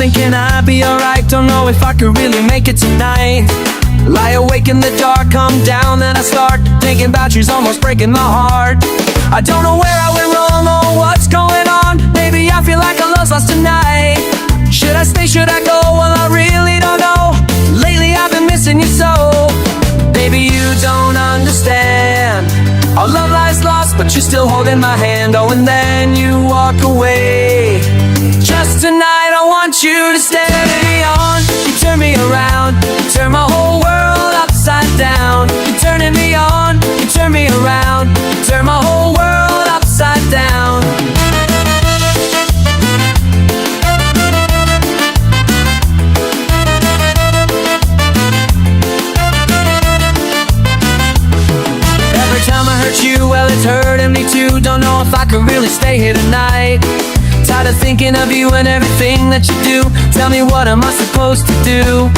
thinking I'd be alright. Don't know if I could really make it tonight. Lie awake in the dark, come down, then I start thinking about you's almost breaking my heart. I don't know where I went wrong or what's going on. Maybe I feel like I lost tonight. Should I stay, should I go? Well, I really don't know. Lately I've been missing you so. Baby, you don't understand. Our love lies lost, but you're still holding my hand. Oh, and then you walk away. Just tonight I want you to stay. Turn me on, you turn me around. You turn my whole world upside down. You're turning me on, you turn me around. You turn my whole world upside down. Every time I hurt you, well, it's hurting me too. Don't know if I could really stay here tonight. Tired of thinking of you and everything that you do. Tell me, what am I supposed to do?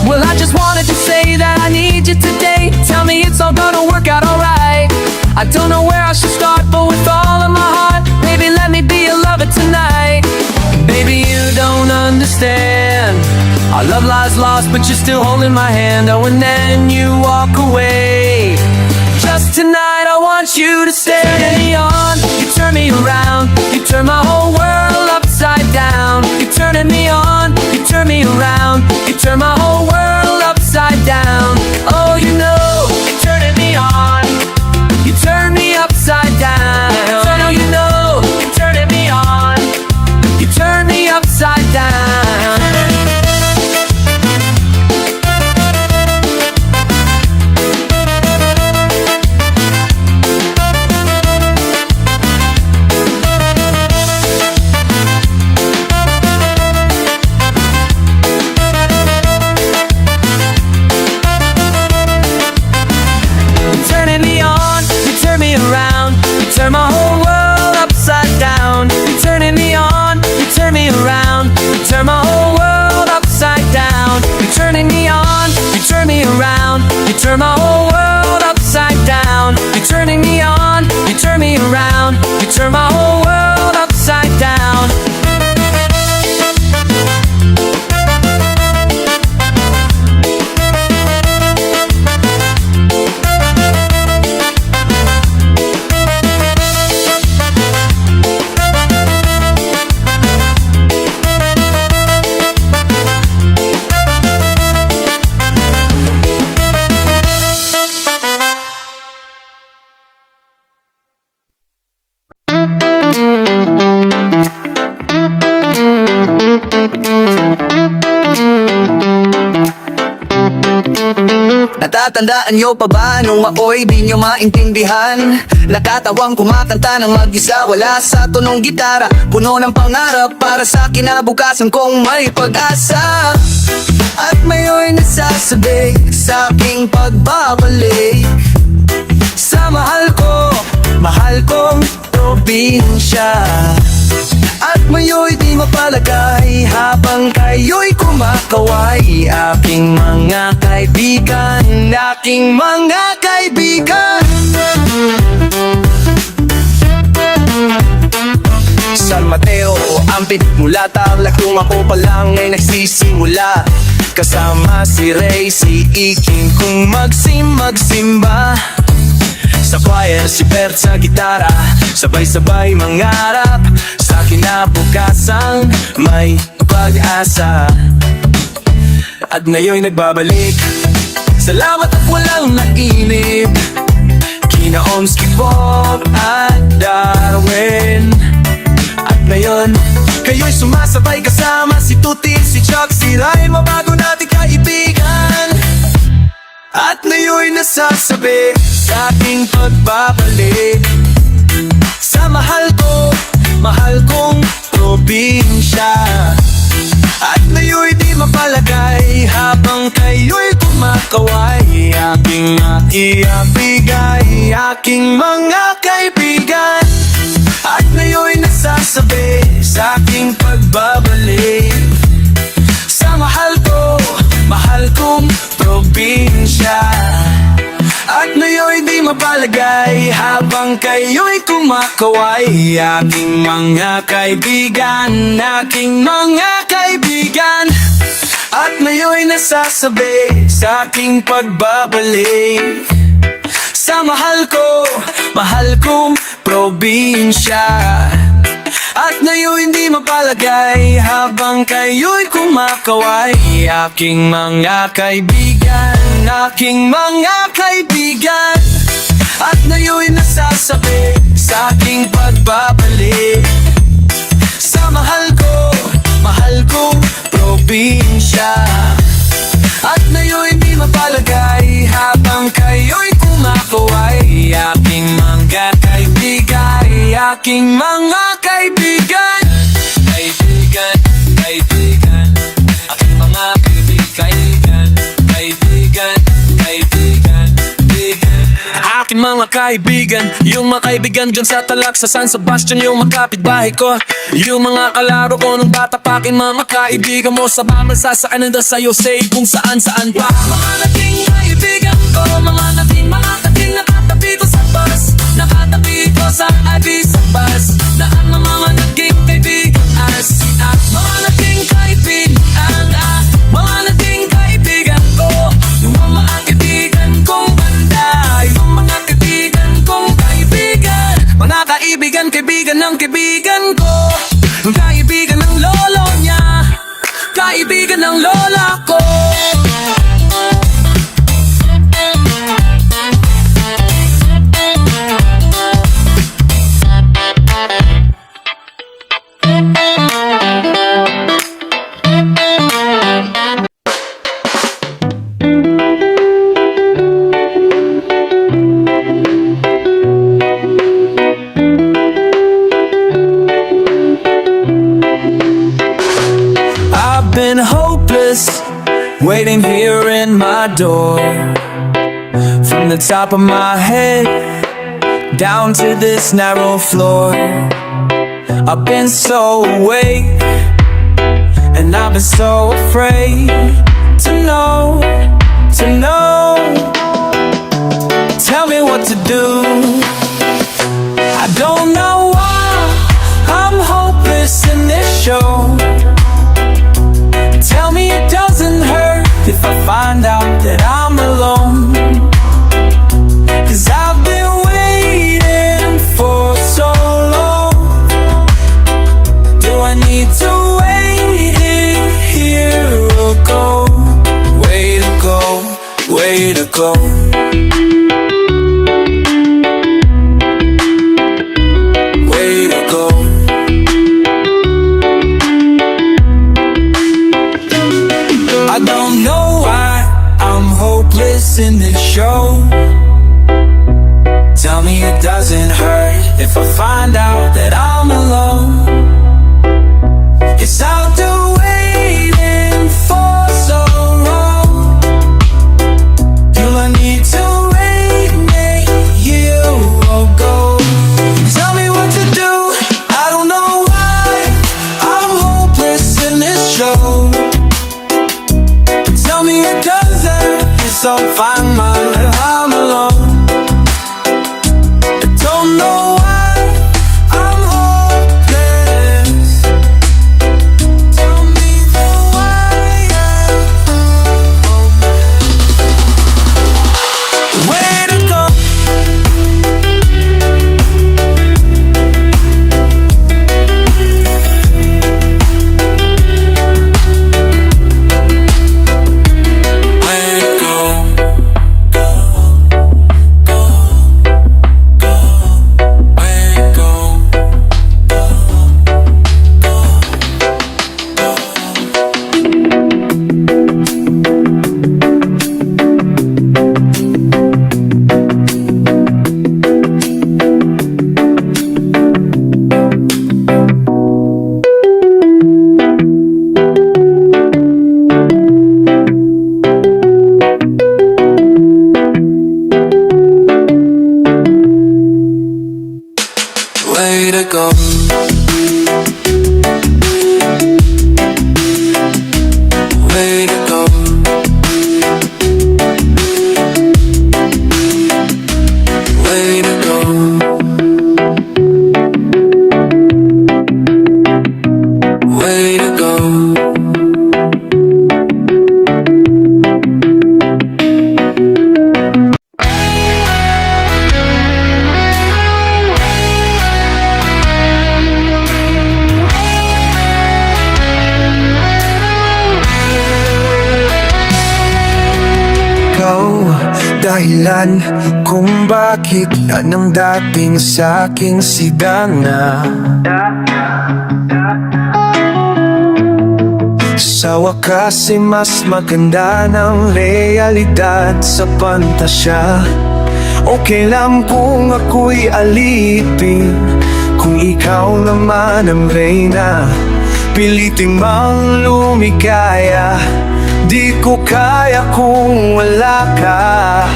Well, I just wanted to say that I need you today. Tell me it's all gonna work out alright. I don't know where I should start, but with all of my heart, baby, let me be your lover tonight. Baby, you don't understand. Our love lies lost, but you're still holding my hand. Oh, and then you walk away. Just tonight I want you to stay. Turn me on, you turn me around. You turn my whole world upside down. You're turning me on, you turn me around. You turn my whole world upside down. Oh, you know, you're turning me on. You turn me upside down. Oh, you know, you're turning me on. You turn me upside down. Turn my whole world upside down. You're turning me on, you turn me around. You turn my whole world upside down. You're turning me on, you turn me around. You turn my whole world upside down. You're turning me on, you turn me around. You turn my whole world upside down. Natatandaan nyo pa ba nung ako'y di nyo maintindihan? Nakatawang kumakanta ng mag-isa, wala sa tunong gitara. Puno ng pangarap para sa kinabukasan kong may pag-asa. At mayo'y nasasabi sa aking pagbabalik sa mahal kong probinsya. At mayo'y di mapalagay habang kayo'y kumakaway. Aking mga kaibigan, aking mga kaibigan. San Mateo o Ampid, mula Tarlac kung ako pa lang ay nagsisimula. Kasama si Ray, si Iking kung magsimba. Sa choir, si Bert sa gitara, sabay-sabay mangarap sa kinabukasan may pag-asa. At ngayon'y nagbabalik, salamat at walang nainip. Kina Omski, Bob at Darwin. At ngayon, kayo'y sumasabay kasama si Tutin, si Chuck, si Ryan, mabago nating kaibigan. At ngayon nasasabi sa ating pagbabalik sa mahal kong probinsya. At ngayon di mapalagay habang kayo'y kumakaway. Aking maibigay, aking mga kaibigan. At ngayon nasasabi sa aking pagbabalik sa mahal kong probinsya. At ngayon di mapalagay habang kayo'y kumakaway. Aking mga kaibigan, aking mga kaibigan, at ngayon nasasabi sa aking pagbabalik sa mahal kong probinsya. At ngayon hindi mapalagay habang kayo'y kumakaway. Aking mga kaibigan, aking mga kaibigan, at ngayon nasasabi sa aking pagbabalik sa mahal kong probinsya. At ngayon hindi mapalagay habang kayo'y kumakaway. Aking mga kaibigan, aking mga kaibigan, kaibigan, kaibigan, aking mga kaibigan, kaibigan, kaibigan, kaibigan. Aking mga kaibigan, yung mga kaibigan dyan sa Talak, sa San Sebastian, yung mga kapitbahay ko, yung mga kalaro ko nung bata pa. Aking mga kaibigan mo sa Bamal, sa Canada, sa USA, kung saan saan pa. Mga naging kaibigan ko, mga naging nakatabi ko sa bus, nakatabi ko sa IV sa bus, na ang mga naging kaibigan at mga naging kaibigan, mga naging kaibigan ko, yung mga kaibigan kong banda, yung mga kaibigan kong kaibigan, mga kaibigan, kaibigan ng kaibigan ko, kaibigan ng lolo niya, kaibigan ng lola ko. I've been hopeless, waiting here in my door. From the top of my head down to this narrow floor, I've been so awake, and I've been so afraid to know. Tell me what to do. I don't know why I'm hopeless in this show. Tell me it doesn't hurt if I find out that I'm alone. 'Cause I've been waiting for so long. Do I need to wait here or go? Way to go, way to go. Way to go. I don't know why I'm hopeless in this show. Tell me it doesn't hurt if I find out that I'm alone. Yes, I'll do waiting for so long. Do I need to wait here or go? Tell me what to do. I don't know why I'm hopeless in this show. Tell me it doesn't, it's all fine, I'm alone. I don't know why I'm way to go. Way to go. Ikaw, dahilan kung bakit yan ang dating sa'king sigana. Sa wakas ay mas maganda ng realidad sa pantasya. Okay lang kung ako'y alipin, kung ikaw naman ang reyna. Piliting mang lumikaya, di ko kaya kung wala ka.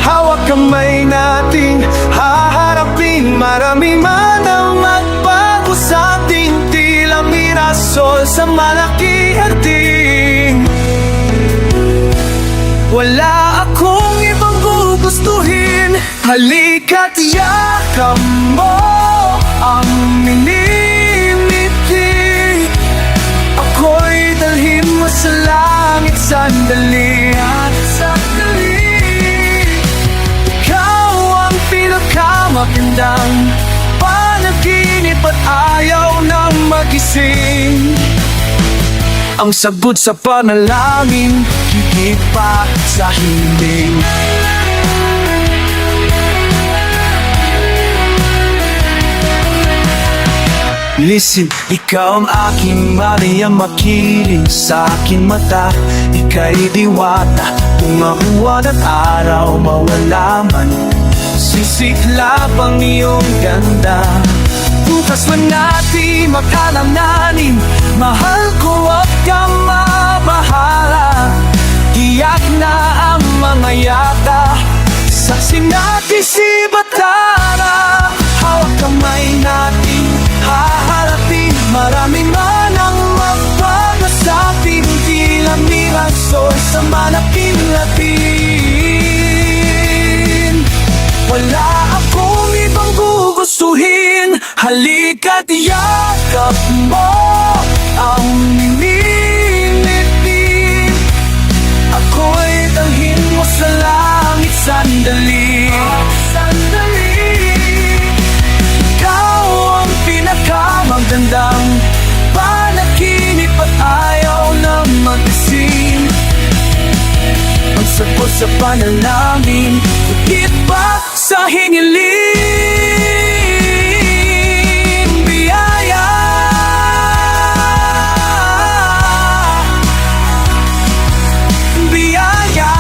Hawak kamay nating haharapin, marami man ang magbago sa ating tila mirasol sa malaki harding. Wala akong ibang gugustuhin, halika't yakap mo ang minimiti. Ako'y dalhin mo sa langit sandali at sandali. Ikaw ang pinakamagandang panaginip at ayaw nang magising. Ang sagot sa panalangin, higit pa sa hiling. Listen, ikaw ang aking Maria, makiling sa aking mata. Ika'y diwata, umabuwan at araw mawala man. Sisiklab ang iyong ganda. Bukas man natin mag-alamanin, mahal ko at kang mabahala. Tiyak na ang mga yata, saksi natin si Batara. Hawak kamay natin, haharapin, marami man ang magbago sa ating tila mirasol sa malaking latin. Wala akong ibang gugustuhin, halika't yakap mo ang minimiti. Ako'y dalhin mo sa langit sandali. Ikaw ang pinakamagandang panaginip at ayaw na magising. Ang sagot sa panalangin, higit pa sa hingiling. Biyaya, biyaya.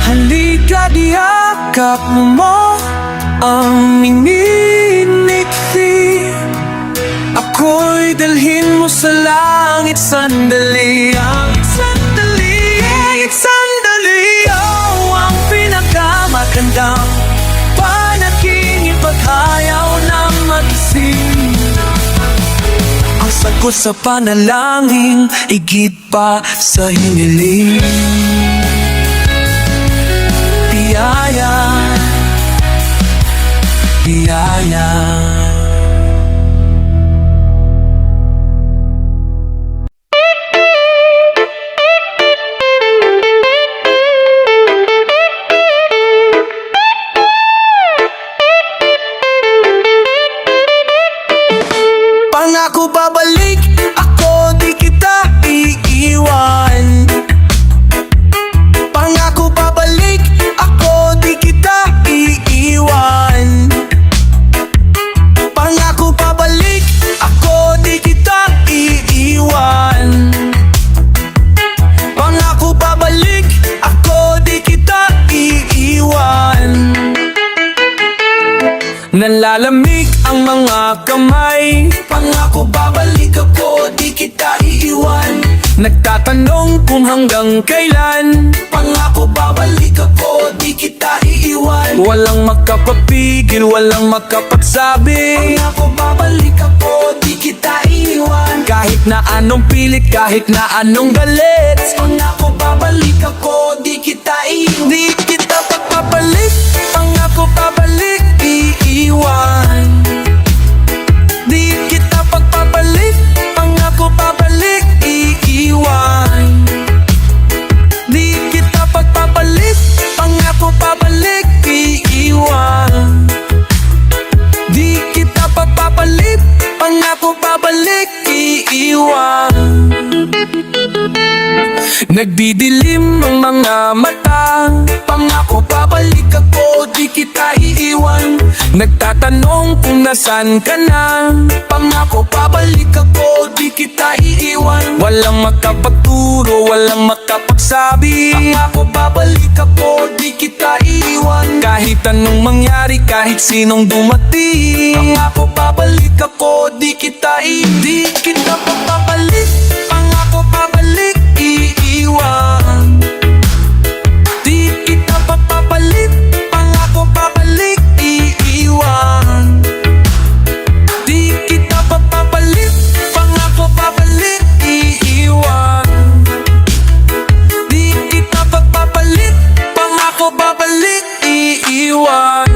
Halika, yakap mo ang minimiti. Ako'y dalhin mo sa langit sandali. Sandali, oh, ang pinakamagandang panaginip at ayaw na magising. Ang sagot sa panalangin, higit pa sa hiniling. Biyaya, biyaya. Pangako babalik ako, di kita iiwan. Pangako babalik ako, di kita iiwan. Pangako babalik ako, di kita iiwan. Pangako babalik ako, di kita iiwan. Nalalamig ang mga kamay, pangako babalik ako, di kita iiwan. Nagtatanong kung hanggang kailan, pangako babalik ako, di kita iiwan. Walang makapapigil, walang makapagsabi, pangako babalik ako, di kita iiwan. Kahit na anong pilit, kahit na anong galit, pangako babalik ako, di kita Nagdidilim ang mga mata. Pangako babalik ako, di kita iiwan. Nagtatanong kung nasan ka na. Pangako babalik ako, di kita iiwan. Walang makapagturo, walang makapagsabi. Pangako babalik ako, di kita iiwan. Kahit anong mangyari, kahit sinong dumating. Pangako babalik ako, di kita Di kita papabalik. Pangako babalik, iiwan. Di kita papabalik. Pangako babalik, iiwan. Di kita papabalik. Pangako babalik, iiwan. Di kita papabalik. Pangako babalik, iiwan.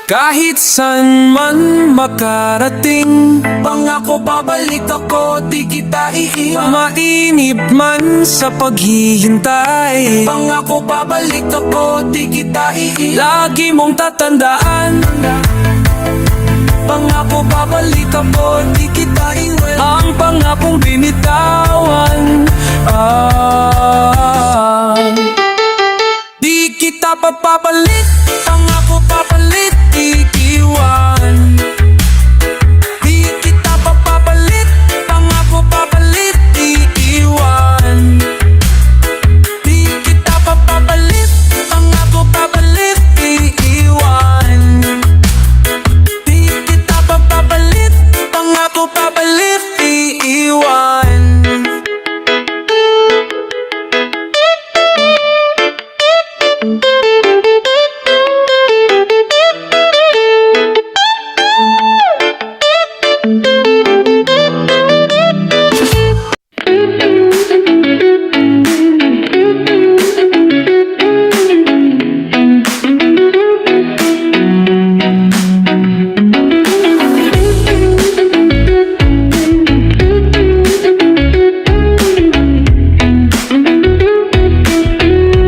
Kahit san man makarating, Pangako babalik ako, di kita iiwan. mainip man sa paghihintay. Pangako babalik ako, di kita iiwan. Lagi mong tatandaan, Pangako babalik ako, di kita iwan. ang pangakong binitawan. Di kita papabalik. Pangako babalik, iiwan. Di kita papabalik. Pangako babalik, iiwan. Di kita papabalik. Pangako babalik, iiwan. Di kita papabalik. Pangako babalik, iiwan.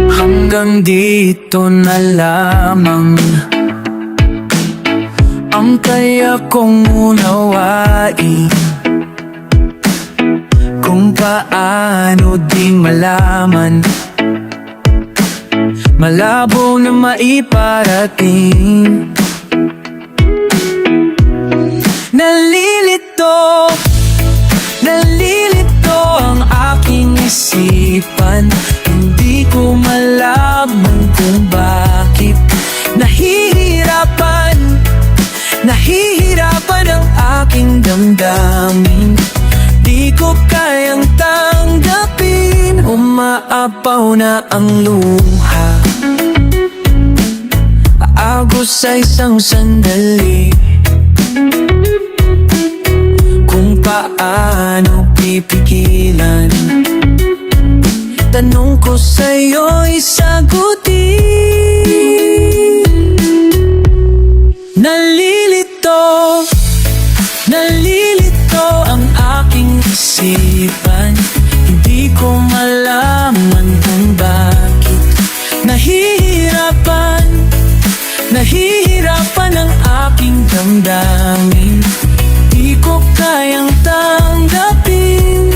Hanggang dito na lamang ang kaya kong unawain. Kung paano di malaman, malabo na maiparating. Nalilito, nalilito ang aking isipan. Hindi ko malaman kung bakit nahihirapan, nahihirapan ang aking damdamin. Di ko kayang tanggapin, umaapaw na ang luha. Aagos sa isang sandali, kung paano pipigilan. Tanong ko sa'yo'y sagutin. Nalilito, nalilito ang aking isipan. Hindi ko malaman kung bakit nahihirapan, nahihirapan ang aking damdamin. Di ko kayang tanggapin.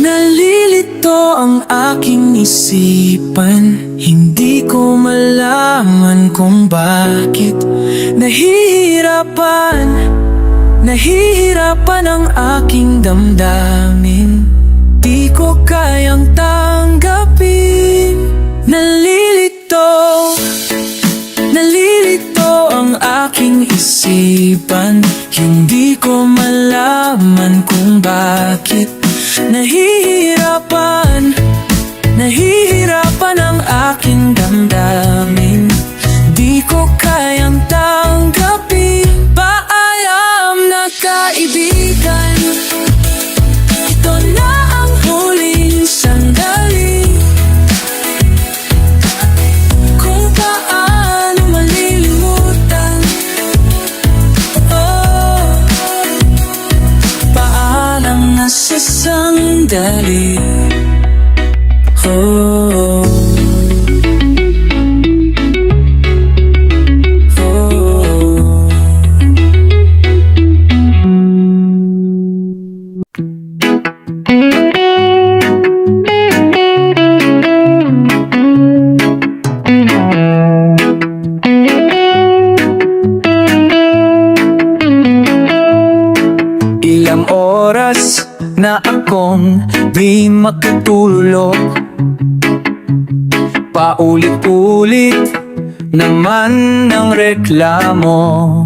Nalilito ang aking isipan. Hindi ko malaman kung bakit nahihirapan, nahihirapan ang aking damdamin. Di ko kayang tanggapin. Nalilito, nalilito ang aking isipan. Hindi ko malaman kung bakit nahihirapan, nahihirapan ang aking damdamin. Di ko kayang tanggapin. Paalam na kaibigan, ito na ang huling sandali. Kung paano malilimutan, paalam na sa sandali. Oh. oras na akong di makatulog. Paulit-ulit naman ang reklamo.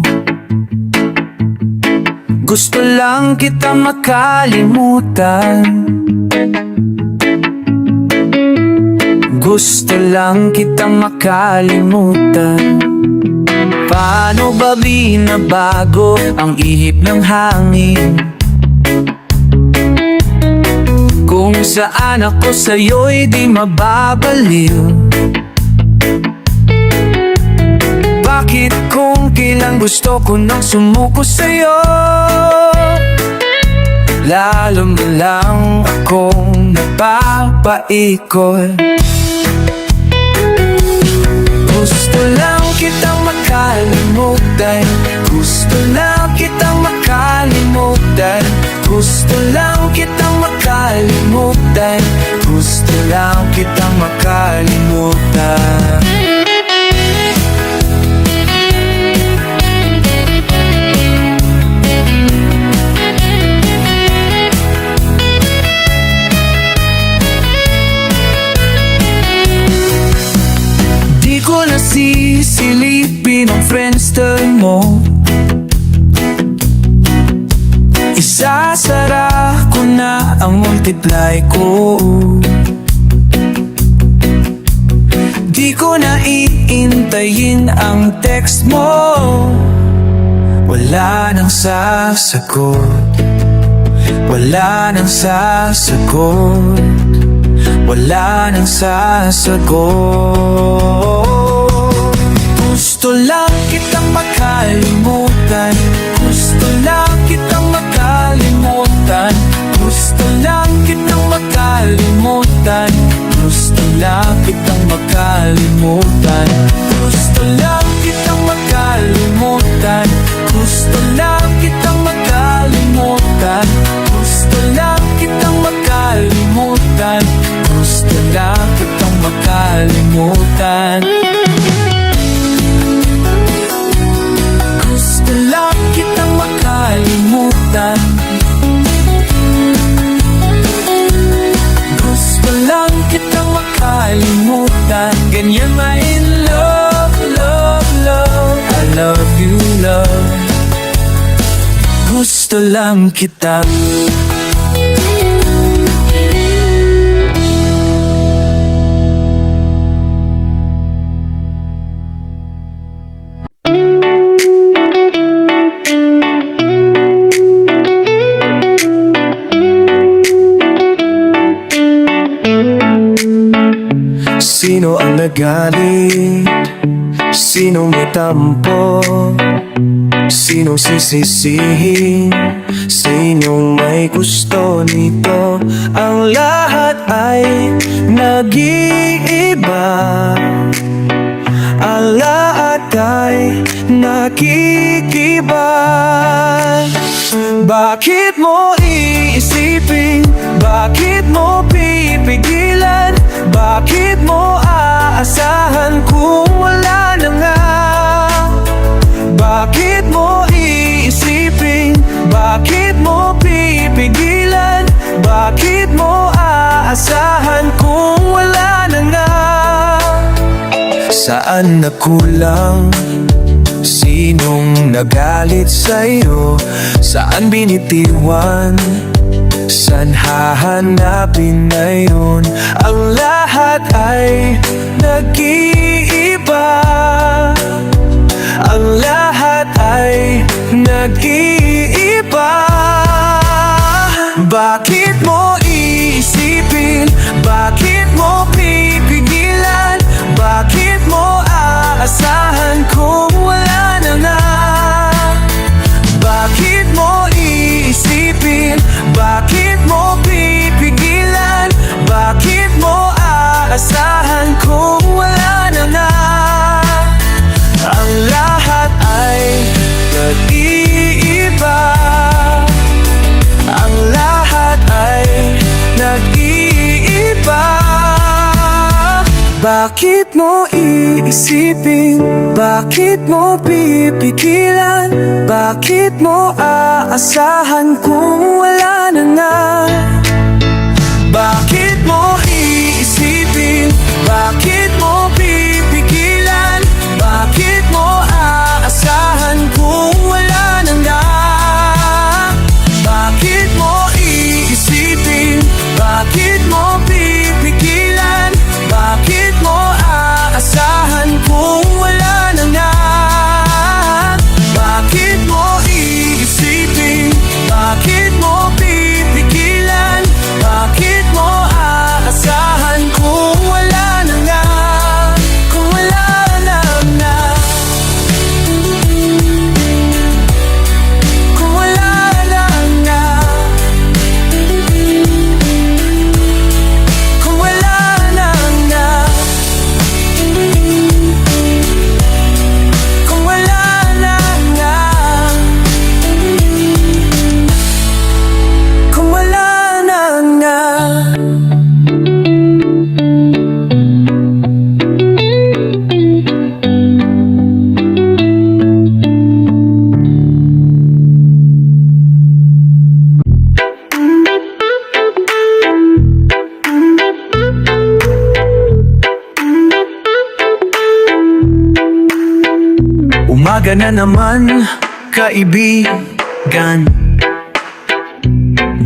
Gusto lang kita makalimutan. Gusto lang kita makalimutan. Paano ba binabago ang ihip ng hangin? Kung saan ako sa'yo'y di mababaliw. Bakit kung kailan gusto ko nang sumuko sa'yo? Lalo mo lang akong napapaikot. Gusto lang kitang makalimutan. Gusto lang kitang makalimutan. Gusto lang kitang makalimutan. Gusto lang kitang makalimutan. Di ko na sisilipin ang Friendster mo. Isasara ko na ang multiply ko. Di ko na iintayin ang text mo. Wala nang sasagot. Wala nang sasagot. Wala nang sasagot. Gusto lang kitang makalimutan. Gusto lang kitang makalimutan. Gusto lang kitang makalimutan. Gusto lang kitang makalimutan. Gusto lang kitang makalimutan. Gusto lang kitang makalimutan. Gusto lang kitang makalimutan. Gusto lang kitang makalimutan. Gusto lang kitang makalimutan. Gusto lang kitang makalimutan. Ganyan ba in love, love, love? I love you, love. Gusto lang kita. Sino ang nagalit? Sino may tampo? Sino sisisihin? Sa inyong may gusto nito? Ang lahat ay nag-iiba. Ang lahat ay nakikiba. Bakit mo iisipin? Bakit mo pipigilan? Bakit mo aasahan kung wala na nga? Bakit mo iisipin? Bakit mo pipigilan? Bakit mo aasahan kung wala na nga? Saan nakulang? Sinong nagalit sa'yo? Saan binitiwan? Saan hahanapin ngayon? Ang lahat ay nag-iiba. Ang lahat ay nag-iiba. Bakit mo iisipin? Bakit mo pipigilan? Bakit mo aasahan kung wala na nga? Bakit mo iisipin? Bakit mo pipigilan? Bakit mo aasahan kung wala Bakit mo iisipin? Bakit mo pipigilan? Bakit mo aasahan kung wala na nga? Bakit mo iisipin? Bakit mo pipigilan? Bakit mo aasahan kung wala na nga? Bakit mo iisipin? Bakit mo pipigilan? Bakit mo aasahan kung wala na nga? Bakit mo iisipin? Bakit mo pipigilan? Bakit mo aasahan kung wala na nga? Kung wala na nga? Kung wala na nga? Kung wala na nga? Kung wala na nga? Kung wala na nga? Umaga na naman, kaibigan.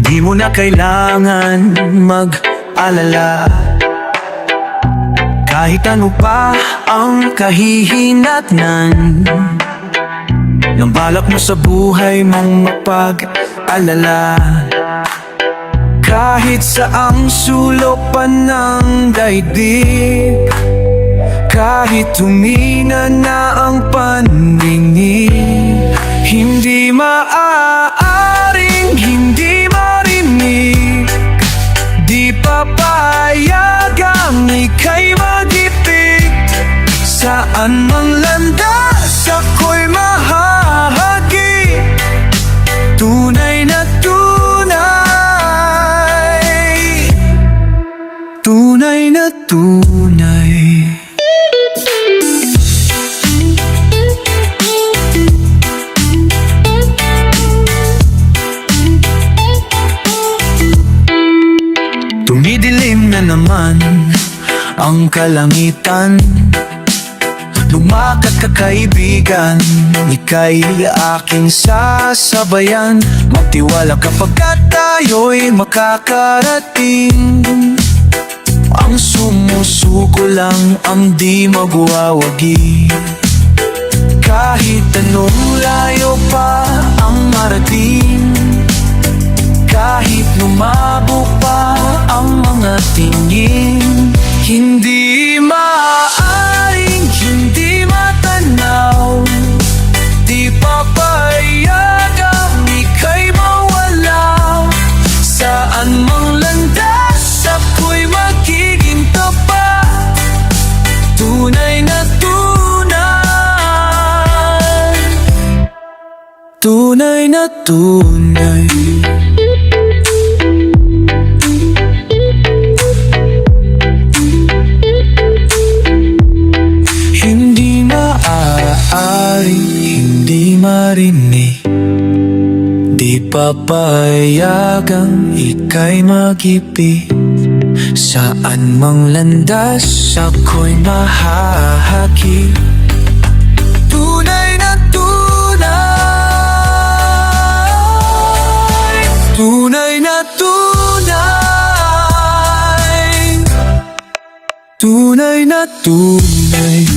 Di mo na kailangan mag-alala. Kahit ano pa ang kahihinatnan ng balak mo sa buhay mong mapag-alala. Kahit saang sulok pa ng daigdig, kahit tumina na ang paningin, hindi maaaring hindi marinig. Di papayagang ika'y mag-ipit. Saan mang landas ako'y mahahagi. Tunay na tunay, tunay na tunay. Tumidilim na naman ang kalangitan. Lumakad ka kaibigan, ika'y aking sasabayan. Magtiwala kapagkat tayo'y makakarating. Ang sumusuko lang ang di magwawagi. Kahit anong layo pa ang marating, kahit lumabo pa ang mga tingin, hindi maaaring hindi matanaw. Di papayagang ika'y mawala. Saan mang landas ako'y magiging tapat. Tunay na tunay, tunay na tunay. Hindi maaaring hindi marinig. Di papayagang ika'y mag-ipit. Saan mang landas ako'y mahahagi. Tunay na tunay, tunay na tunay, tunay na tunay.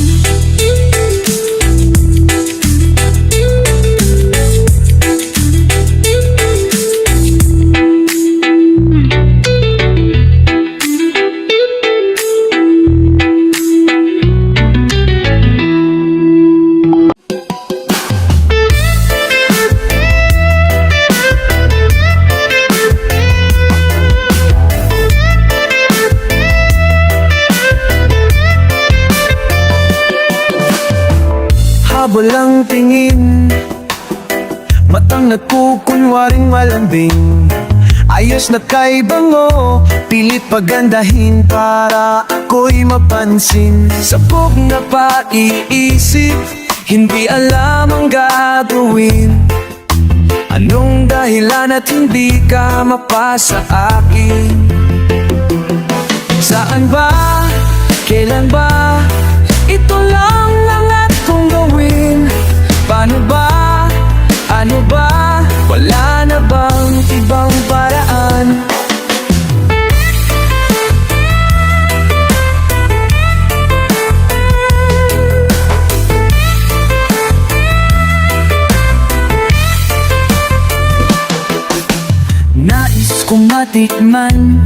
Walang tingin, matang nagkukunwaring malambing. Ayos na kay bango, pilit pagandahin para ako'y mapansin. Sabog na paiisip, hindi alam ang gagawin. Anong dahilan at hindi ka mapasa akin? Saan ba? Kailan ba? Ito lang ang atong gawin. Paano ba? Ano ba? Wala na bang ibang paraan? Nais kong matikman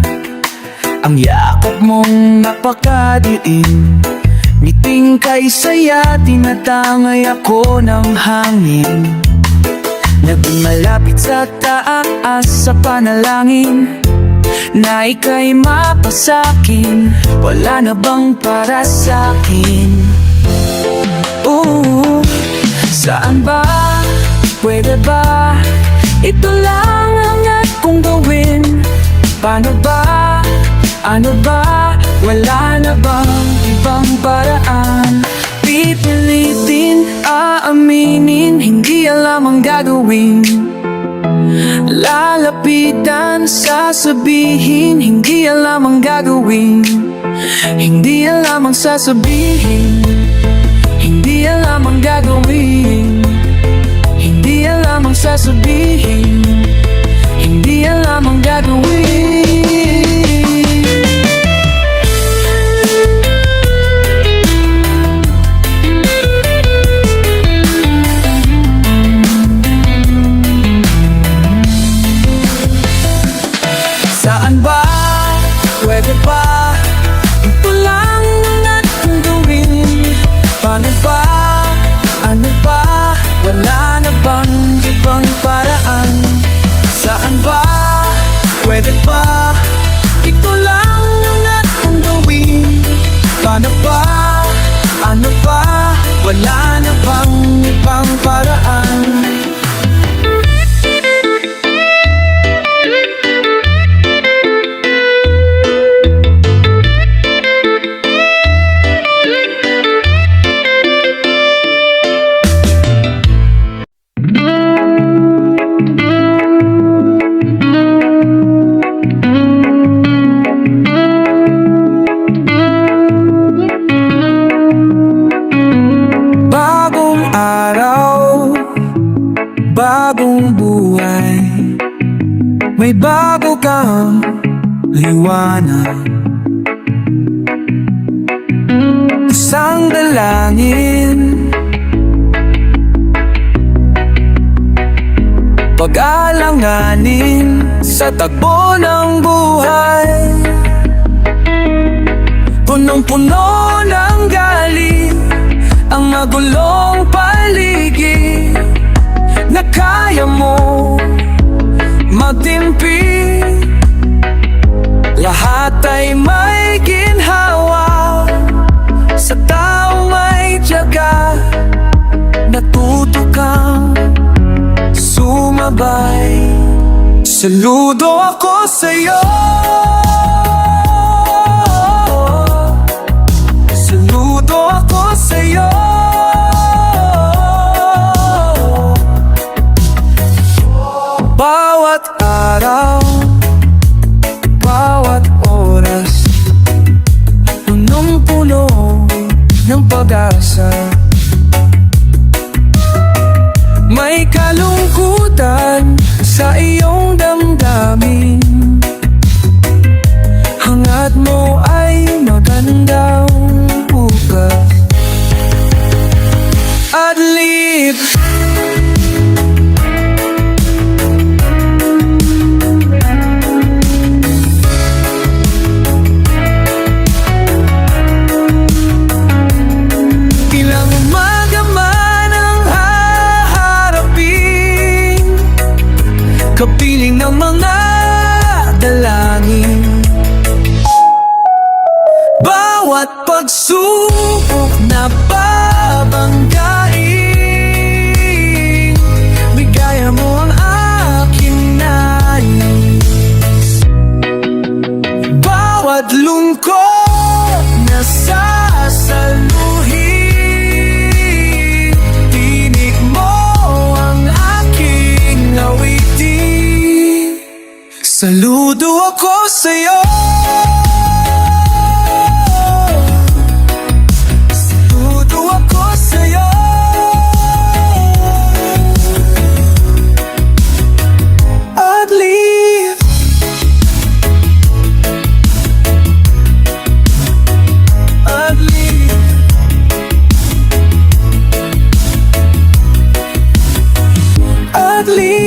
ang yakap mong napakadiin. Ngiting kay saya, tinatangay ako ng hangin. Naging malapit sa taas sa panalangin na ika'y mapasakin. Wala na bang para sa'kin? Saan ba? Pwede ba? Ito lang ang akong gawin. Paano ba? Ano ba? Wala na bang ibang paraan? Pipilitin, aaminin, hindi alam ang gagawin. Lalapitan, sasabihin, hindi alam ang gagawin. Hindi alam ang sasabihin, hindi alam ang gagawin. Hindi alam ang sasabihin, hindi alam ang gagawin. Saan ba? Pwede ba? Ito lang ang ating gawin. Paano ba? Ano ba? Wala na bang ibang paraan? Saan ba? Pwede ba? Ito lang ang ating gawin. Paano ba? Ano ba? Wala na bang ibang paraan? Bagong buhay, may bago kang liwanag. Isang dalangin, pag-alanganin sa tagpo ng buhay. Punong-puno ng galit ang magulong paligid, na kaya mo magtimpi. Lahat ay may ginhawa sa taong may tiyaga. Natuto kang sumabay. Saludo ako sa'yo. Saludo ako sa'yo. Bawat araw, bawat oras, punong-puno ng pag-asa. May kalungkutan sa iyong damdamin. Hangad mo ay magandang bukas. Adlib. Kapiling ng mga dalangin. Bawat pagsubok na babanggain, bigaya mo ang aking nais. muli